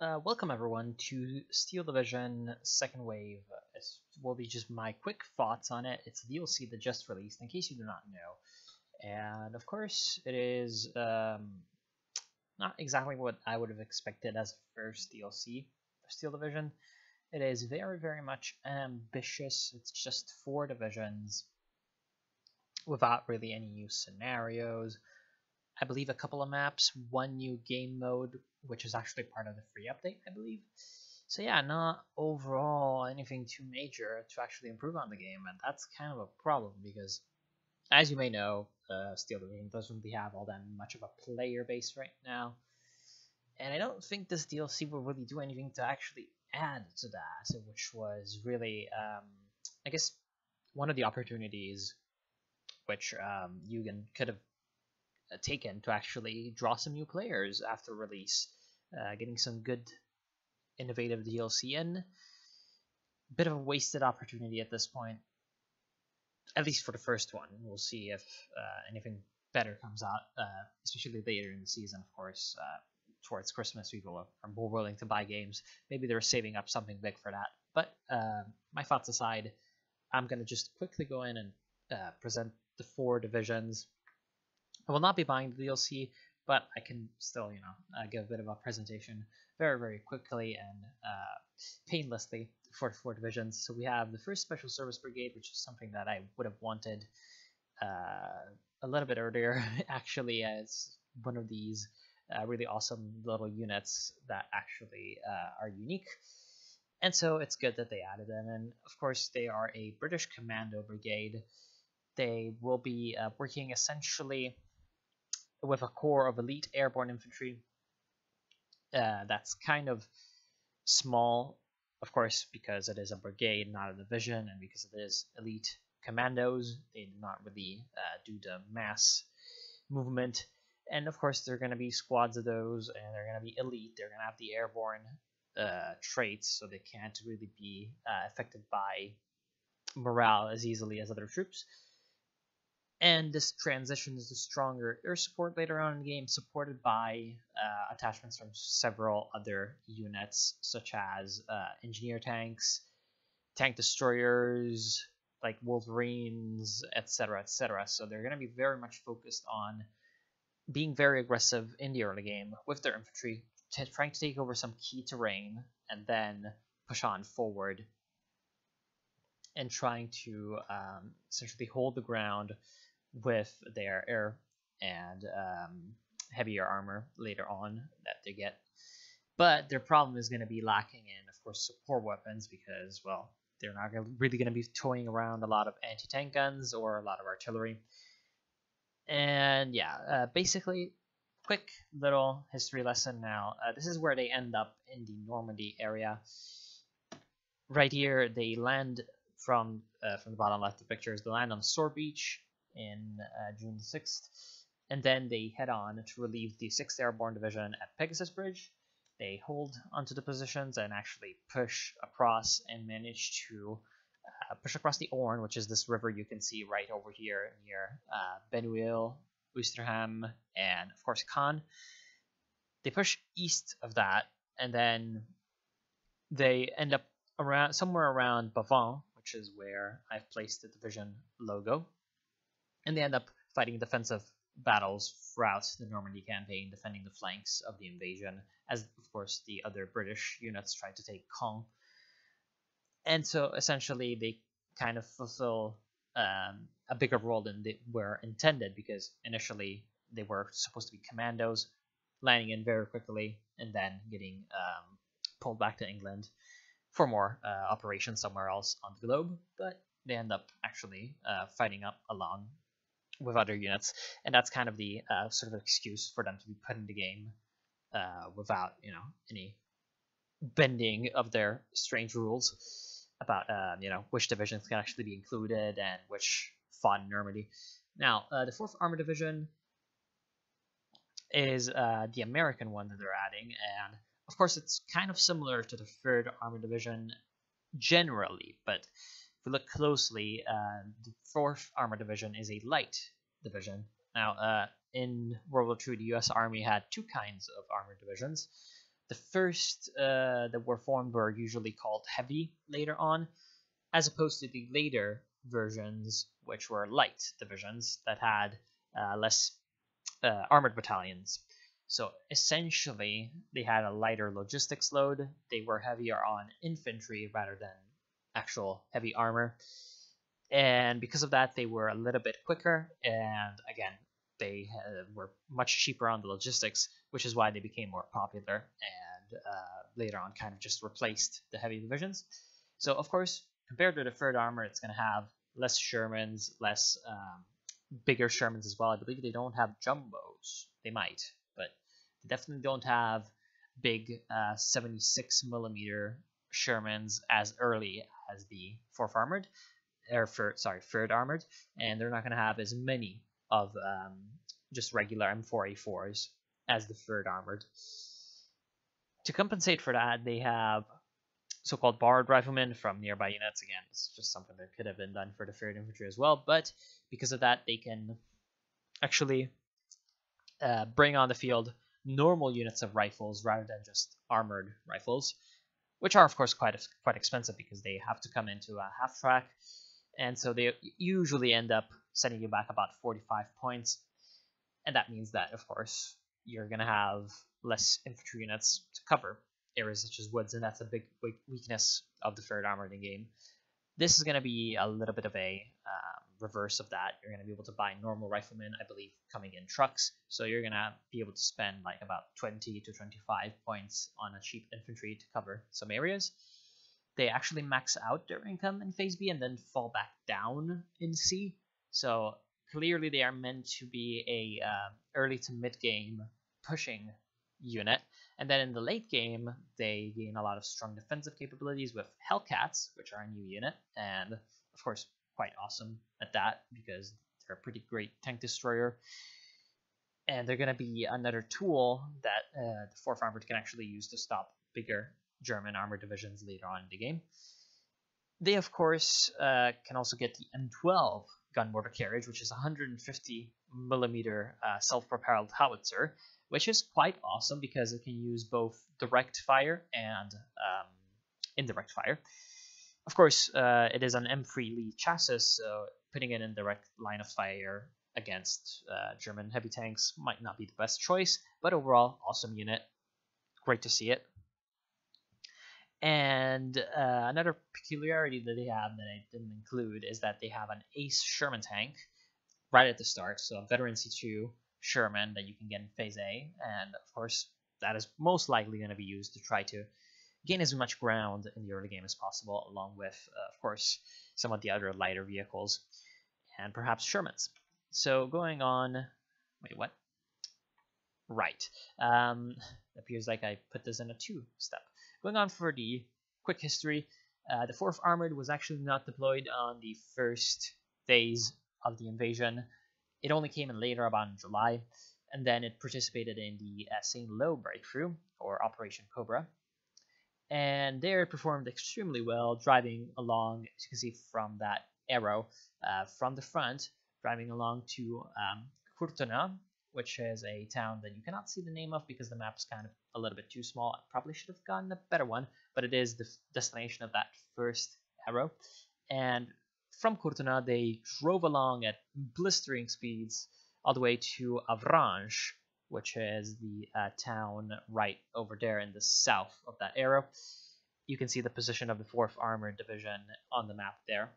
Welcome everyone to Steel Division Second Wave. This will be just my quick thoughts on it. It's a DLC that just released, in case you do not know. And of course, it is not exactly what I would have expected as a first DLC for Steel Division. It is very, very much ambitious. It's just 4 divisions without really any new scenarios. I believe a couple of maps, one new game mode, which is actually part of the free update, I believe. So yeah, not overall anything too major to actually improve on the game, and that's kind of a problem because, as you may know, Steel Division doesn't really have all that much of a player base right now, and I don't think this DLC will really do anything to actually add to that, which was really, I guess, one of the opportunities which Yugen could have taken to actually draw some new players after release, getting some good innovative DLC in. Bit of a wasted opportunity at this point, at least for the first one. We'll see if anything better comes out, especially later in the season, of course. Towards Christmas, people are more willing to buy games. Maybe they're saving up something big for that. But my thoughts aside, I'm going to just quickly go in and present the 4 divisions. I will not be buying the DLC, but I can still, give a bit of a presentation very, very quickly and painlessly for the 4 divisions. So we have the first Special Service Brigade, which is something that I would have wanted a little bit earlier, actually, as one of these really awesome little units that actually are unique. And so it's good that they added them. And of course, they are a British Commando Brigade. They will be working essentially with a core of elite airborne infantry. That's kind of small, of course, because it is a brigade, not a division, and because it is elite commandos, they do not really do the mass movement. And of course, there are going to be squads of those, and they're going to be elite. They're going to have the airborne traits, so they can't really be affected by morale as easily as other troops. And this transitions to stronger air support later on in the game, supported by attachments from several other units, such as engineer tanks, tank destroyers, like Wolverines, etc., etc. So they're going to be very much focused on being very aggressive in the early game with their infantry, trying to take over some key terrain, and then push on forward and trying to essentially hold the ground with their air and heavier armor later on that they get. But their problem is going to be lacking in, of course, support weapons because, well, they're not really going to be towing around a lot of anti-tank guns or a lot of artillery. And yeah, basically, quick little history lesson now. This is where they end up in the Normandy area. Right here, they land from the bottom left of the pictures. They land on Sword Beach in June 6th, and then they head on to relieve the 6th Airborne Division at Pegasus Bridge. They hold onto the positions and actually push across and manage to push across the Orne, which is this river you can see right over here near Benuil, Ouistreham, and of course Caen. They push east of that, and then they end up somewhere around Bavon, which is where I've placed the division logo. And they end up fighting defensive battles throughout the Normandy campaign, defending the flanks of the invasion, as of course the other British units tried to take Caen. And so essentially they kind of fulfill a bigger role than they were intended, because initially they were supposed to be commandos, landing in very quickly and then getting pulled back to England for more operations somewhere else on the globe. But they end up actually fighting up along with other units, and that's kind of the sort of excuse for them to be put in the game without any bending of their strange rules about which divisions can actually be included and which fought in Normandy. Now the 4th Armored Division is the American one that they're adding, and of course it's kind of similar to the 3rd Armored Division generally, but if we look closely, the 4th Armored Division is a light division. Now, in World War II, the U.S. Army had 2 kinds of armored divisions. The first that were formed were usually called heavy later on, as opposed to the later versions, which were light divisions that had less armored battalions. So essentially, they had a lighter logistics load. They were heavier on infantry rather than actual heavy armor. And because of that, they were a little bit quicker. And again, they were much cheaper on the logistics, which is why they became more popular and later on kind of just replaced the heavy divisions. So, of course, compared to the third armor, it's going to have less Shermans, less bigger Shermans as well. I believe they don't have jumbos. They might, but they definitely don't have big 76 millimeter Shermans as early as the fourth armored, or third armored, and they're not going to have as many of just regular M4A4s as the third armored. To compensate for that, they have so-called borrowed riflemen from nearby units. Again, it's just something that could have been done for the third infantry as well, but because of that, they can actually bring on the field normal units of rifles rather than just armored rifles, which are of course quite expensive because they have to come into a half track, and so they usually end up setting you back about 45 points, and that means that of course you're going to have less infantry units to cover areas such as woods, and that's a big weakness of the third armored in game. This is going to be a little bit of a reverse of that. You're going to be able to buy normal riflemen, I believe, coming in trucks, so you're going to be able to spend like about 20 to 25 points on a cheap infantry to cover some areas. They actually max out their income in Phase B and then fall back down in C, so clearly they are meant to be a early to mid-game pushing unit. And then in the late game, they gain a lot of strong defensive capabilities with Hellcats, which are a new unit, and of course quite awesome at that because they're a pretty great tank destroyer. And they're going to be another tool that the 4th Armored can actually use to stop bigger German armored divisions later on in the game. They, of course, can also get the M12 gun mortar carriage, which is a 150 millimeter self-propelled howitzer, which is quite awesome because it can use both direct fire and indirect fire. Of course, it is an M3 Lee chassis, so putting it in direct line of fire against German heavy tanks might not be the best choice, but overall, awesome unit. Great to see it. And another peculiarity that they have that I didn't include is that they have an Ace Sherman tank right at the start, so a veteran C2 Sherman that you can get in Phase A, and of course that is most likely going to be used to try to gain as much ground in the early game as possible, along with, of course, some of the other lighter vehicles and perhaps Shermans. So going on, wait, what? Right. Appears like I put this in a 2-step. Going on for the quick history, the 4th Armored was actually not deployed on the first phase of the invasion. It only came in later, about in July, and then it participated in the St. Lo breakthrough, or Operation Cobra. And there it performed extremely well, driving along, as you can see from that arrow, from the front, driving along to Courtenay, which is a town that you cannot see the name of because the map's kind of a little bit too small. I probably should have gotten a better one, but it is the destination of that first arrow. And from Courtenay, they drove along at blistering speeds all the way to Avranches, which is the town right over there in the south of that arrow. You can see the position of the 4th Armored Division on the map there,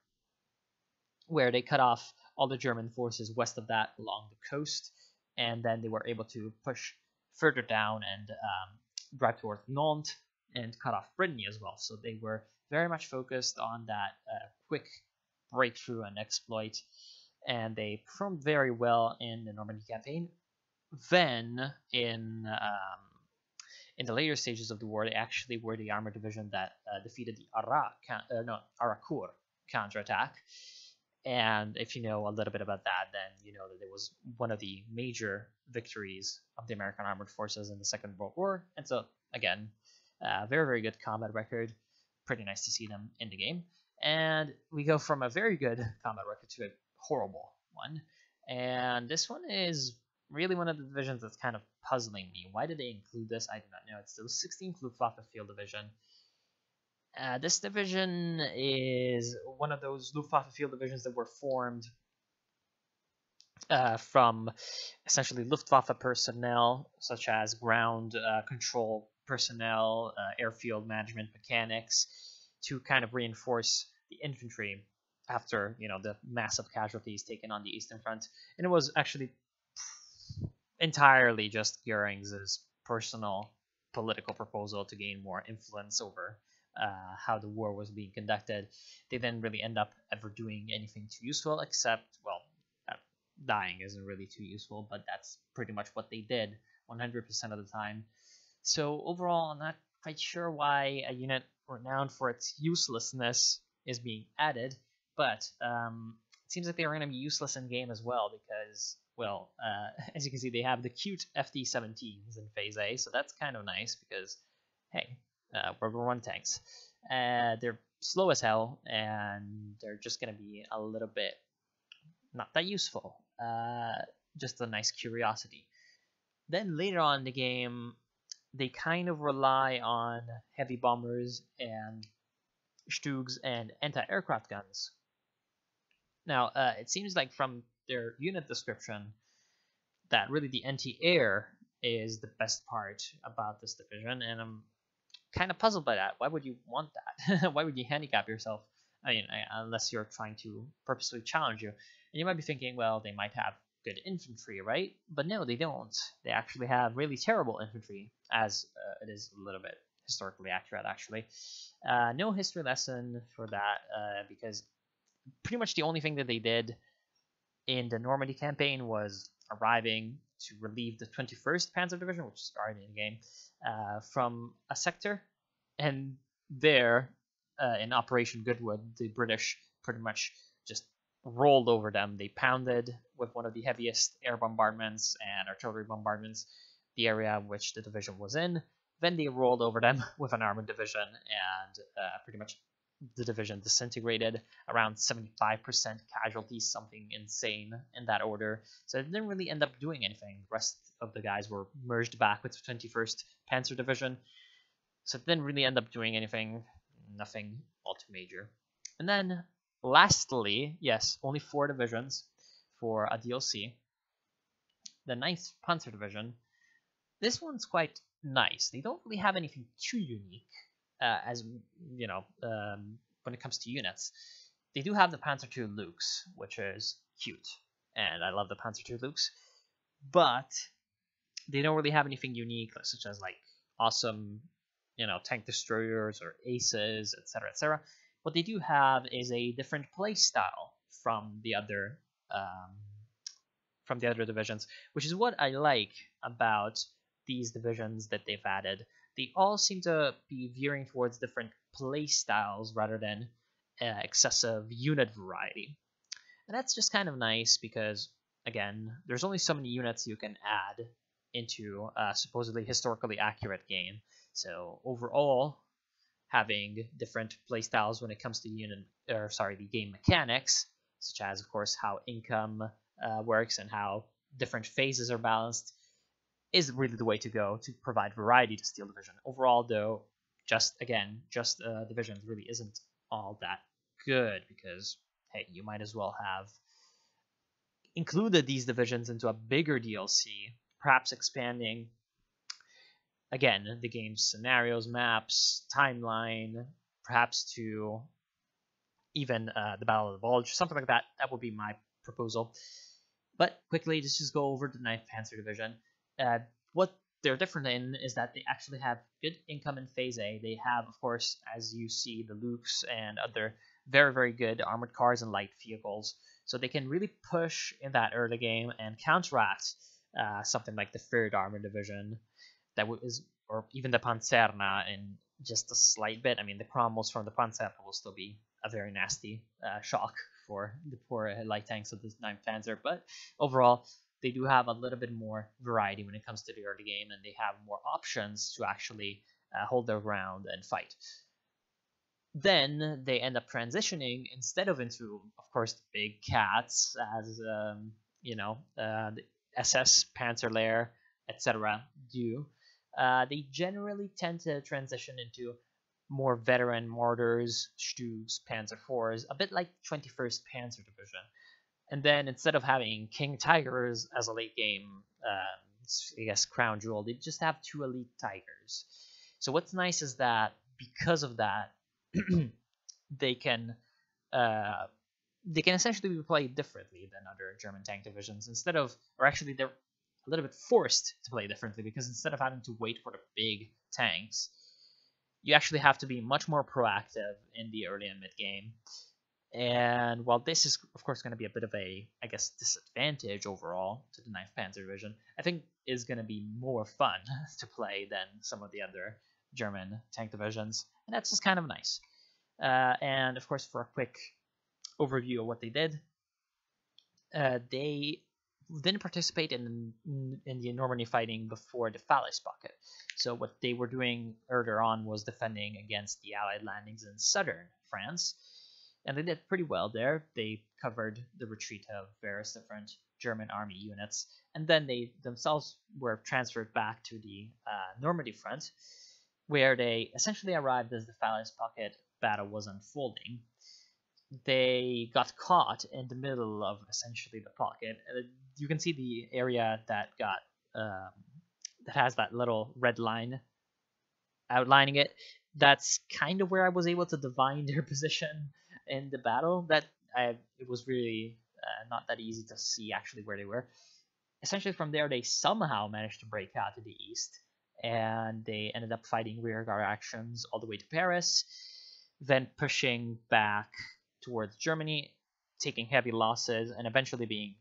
where they cut off all the German forces west of that along the coast, and then they were able to push further down and drive towards Nantes and cut off Brittany as well. So they were very much focused on that quick breakthrough and exploit, and they performed very well in the Normandy campaign. Then in the later stages of the war, they actually were the armored division that defeated the Aracourt counterattack. And if you know a little bit about that, then you know that it was one of the major victories of the American armored forces in the Second World War. And so, again, very, very good combat record. Pretty nice to see them in the game. And we go from a very good combat record to a horrible one. And this one is really one of the divisions that's kind of puzzling me. Why did they include this? I do not know. It's the 16th Luftwaffe Field Division. This division is one of those Luftwaffe Field Divisions that were formed from essentially Luftwaffe personnel, such as ground control personnel, airfield management mechanics, to kind of reinforce the infantry after the massive casualties taken on the Eastern Front. And it was actually entirely just Goering's personal political proposal to gain more influence over how the war was being conducted. They didn't really end up ever doing anything too useful, except, well, dying isn't really too useful, but that's pretty much what they did 100% of the time. So overall, I'm not quite sure why a unit renowned for its uselessness is being added, but it seems like they are going to be useless in game as well because, well, as you can see, they have the cute FD-17s in Phase A, so that's kind of nice because, hey, World War I tanks. They're slow as hell, and they're just going to be a little bit not that useful. Just a nice curiosity. Then later on in the game, they kind of rely on heavy bombers and Stugs and anti-aircraft guns. Now, it seems like from their unit description that really the anti-air is the best part about this division, and I'm kind of puzzled by that. Why would you want that? Why would you handicap yourself? I mean, unless you're trying to purposely challenge you. And you might be thinking, well, they might have good infantry, right? But no, they don't. They actually have really terrible infantry, as it is a little bit historically accurate, actually. No history lesson for that, because pretty much the only thing that they did in the Normandy campaign was arriving to relieve the 21st Panzer Division, which is already in the game, from a sector. And there, in Operation Goodwood, the British pretty much just rolled over them. They pounded with one of the heaviest air bombardments and artillery bombardments the area which the division was in. Then they rolled over them with an armored division, and pretty much the division disintegrated, around 75% casualties, something insane in that order. So it didn't really end up doing anything. The rest of the guys were merged back with the 21st Panzer Division. So it didn't really end up doing anything, nothing all too major. And then lastly, yes, only 4 divisions for a DLC. The 9th Panzer Division. This one's quite nice. They don't really have anything too unique, as you know, when it comes to units. They do have the Panzer II Lukes, which is cute, and I love the Panzer II Lukes, but they don't really have anything unique, such as like awesome, tank destroyers or aces, etc., etc. What they do have is a different play style from the other divisions, which is what I like about these divisions that they've added. They all seem to be veering towards different play styles rather than excessive unit variety. And that's just kind of nice because, again, there's only so many units you can add into a supposedly historically accurate game. So overall, having different playstyles when it comes to the game mechanics, such as, of course, how income works and how different phases are balanced, is really the way to go to provide variety to Steel Division. Overall, though, just Divisions really isn't all that good because, hey, you might as well have included these divisions into a bigger DLC, perhaps expanding, again, the game's scenarios, maps, timeline, perhaps to even the Battle of the Bulge, something like that. That would be my proposal. But quickly, let's just go over the 9th Panzer Division. What they're different in is that they actually have good income in Phase A. They have, of course, as you see, the Lukes and other very, very good armored cars and light vehicles. So they can really push in that early game and counteract something like the 3rd Armored Division, or even the Panzerna in just a slight bit. I mean, the Cromwells from the Panzerna will still be a very nasty shock for the poor light tanks of the 9th Panzer, but overall, they do have a little bit more variety when it comes to the early game, and they have more options to actually hold their ground and fight. Then they end up transitioning instead of into, of course, the big cats, as SS, Panzerlehr, etc. do, they generally tend to transition into more veteran mortars, Stugs, Panzer IVs, a bit like 21st Panzer Division. And then instead of having King Tigers as a late game, I guess, crown jewel, they just have 2 elite Tigers. So what's nice is that because of that, they can essentially be played differently than other German tank divisions. Instead of, or actually, they're a little bit forced to play differently, because instead of having to wait for the big tanks, you actually have to be much more proactive in the early and mid game. And while this is, of course, going to be a bit of a, I guess, disadvantage overall to the 9th Panzer Division, I think is going to be more fun to play than some of the other German tank divisions. And that's just kind of nice. And, of course, for a quick overview of what they did, they didn't participate in the Normandy fighting before the Falaise pocket. So what they were doing earlier on was defending against the Allied landings in southern France. And they did pretty well there. They covered the retreat of various different German army units. And then they themselves were transferred back to the Normandy front, where they essentially arrived as the Falaise pocket battle was unfolding. They got caught in the middle of essentially the pocket. You can see the area that got that has that little red line outlining it. That's kind of where I was able to divine their position in the battle. It was really not that easy to see actually where they were. Essentially from there, they somehow managed to break out to the east, and they ended up fighting rearguard actions all the way to Paris, then pushing back towards Germany, taking heavy losses, and eventually being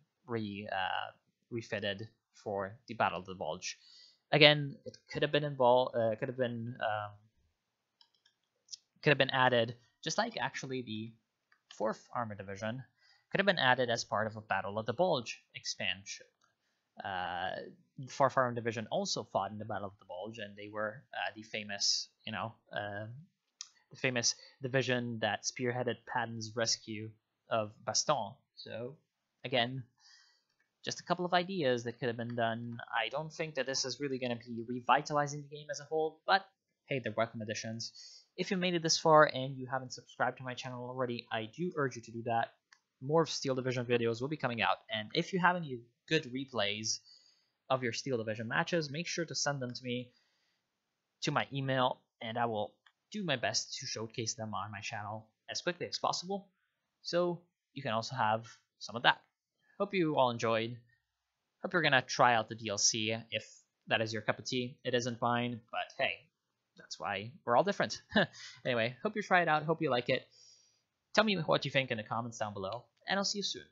refitted for the Battle of the Bulge. Again, it could have been added, just like actually the 4th Armored Division, could have been added as part of a Battle of the Bulge expansion. The 4th Armored Division also fought in the Battle of the Bulge, and they were the famous division that spearheaded Patton's rescue of Bastogne. So, again, just a couple of ideas that could have been done. I don't think that this is really going to be revitalizing the game as a whole, but hey, they're welcome additions. If you made it this far and you haven't subscribed to my channel already, I do urge you to do that. More Steel Division videos will be coming out, and if you have any good replays of your Steel Division matches, make sure to send them to me to my email, and I will do my best to showcase them on my channel as quickly as possible, so you can also have some of that. Hope you all enjoyed. Hope you're gonna try out the DLC if that is your cup of tea. It isn't mine, but hey, that's why we're all different. Anyway, hope you try it out. Hope you like it. Tell me what you think in the comments down below, and I'll see you soon.